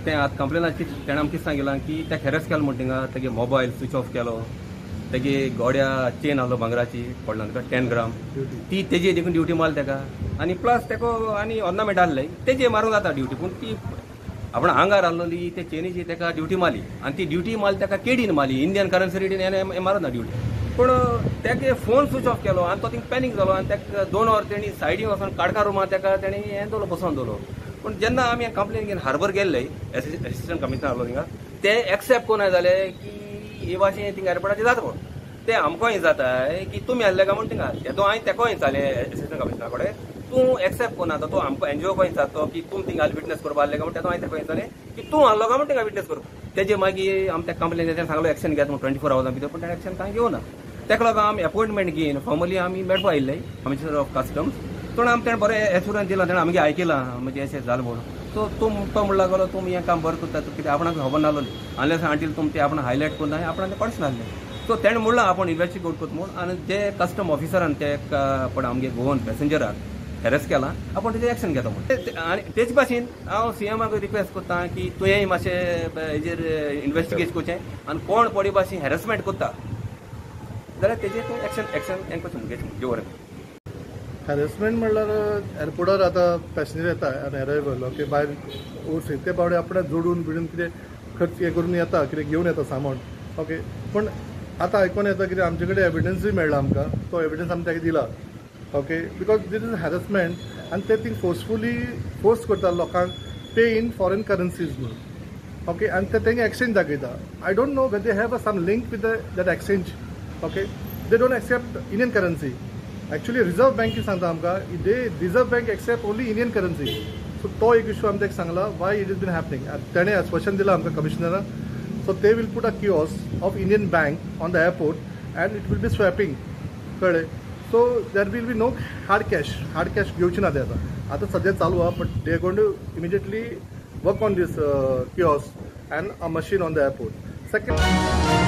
ते आतां कंप्लेनाची तेणें आमकां सांगिलां की ते हॅरेस केलो म्हण थिंगा तेगे मोबायल स्विच ऑफ केलो, तेगे गोड्या चेन आहलो भांगराची पडला तुका 10 ग्राम ती तेजी देखून ड्युटी मारली तेका आनी प्लस तेको आनी ऑर्नामेंट आहले तेजे मारूंक जाता ड्युटी पूण ती आपण आंगार आहलोली ते चेनीची तेका ड्युटी मारली आनी ती ड्युटी मारली तेका केडीन मारली इंडियन करन्सी रेटीन हेणें मारूं ना ड्युटी पूण तेगे फोन स्विच ऑफ केलो आनी तो थिंग पॅनीक जालो आनी तेका 2 वर तेणी सायडीन वचून काडका रूमांत तेका तेणी हें दवरलो बसोवन दवरलो पूण जेन्ना आमी कंप्लेन घेवन हार्बर गेल्ले एसिस्टंट कमिशनर आहलो थिंगा ते एक्सेप्ट कोनाय जाले की हे भाशेन थिंगा एअरपोर्टाचेर जाता पूण ते आमकांय जाताय की तुमी आहले काय म्हण थिंगा येदो हांवें तेको विचारलें एसिस्टंट कमिशनरा कडेन तूं एक्सेप्ट कोना तो आमकां एनजीओ को विचारतो की तुमी थिंगा विटनेस करपा आहले काय म्हण तेदो हांवें तेको विचारलें की तूं आहलो काय म्हण थिंगा विटनेस करप तेजे मागीर आमी त्या कंप्लेन तेणें सांगलो एक्शन घेत म्हण 24 आवर्सां भितर पूण तेणें एक्शन कांय घेवना तेका लागून आमी अपॉयंटमेंट घेवन फॉर्मली आमी मेळपा आयिल्ले कमिशनर ऑफ कस्टम्स पूण आमी तेणें बरें एश्युरन्स दिलां तेणें आमगे आयकलां म्हणजे अशें जालें म्हणून सो तूं तो म्हणला गेलो तुमी हें काम बरें करता कितें आपणाक खबर नासलो अनलेस अंटील तुमी तें आपण हायलायट करना आपणाक तें कळच नासलें सो तेणें म्हणलां आपण इन्वेस्टिगेट करता म्हूण आनी जे कस्टम ऑफिसरान ते पण आमगे गोवन पॅसेंजराक हॅरेस केला आपण तेजेर एक्शन घेता म्हणून आनी तेच भाशेन हांव सीएमाक रिक्वेस्ट करता की तुवेंय मातशें हेजेर इन्वेस्टिगेट करचें आनी कोण पडी भाशेन हॅरेसमेंट करता जाल्यार तेजेर तूं एक्शन हें करचें घेवरें हॅरेसमेंट म्हणल्यार एअरपोर्टार आतां पॅसेंजर येता आनी अरायवल ओके भायर उरसी ते पावडे आपणाक जोडून बिडून कितें खर्च हें करून येता कितें घेवन येता सामान ओके पूण आतां आयकून येता कितें आमचे कडेन एविडन्सूय मेळ्ळा आमकां तो एविडन्स आमी ताका दिला okay because this is harassment आनी ते थिंग फोर्स करता लोकांक पे इन फॉरेन करन्सीज म्हणून ओके आनी ते तेंगे एक्सचेंज दाखयता I don't know whether they have some link with that exchange okay they don't accept Indian currency actually reserve bank सांगता आमकां दे reserve bank accept only Indian currency so तो एक इश्यू आमी ताका सांगला why it is been happening तेणें आश्वासन दिलां आमकां कमिशनरान so they will put a kiosk of Indian bank on the airport and it will be swapping कळ्ळें so there will be no hard cash घेवची ना ते आतां सद्या चालू आहा but they going to immediately work on these kiosk and a machine on the airport second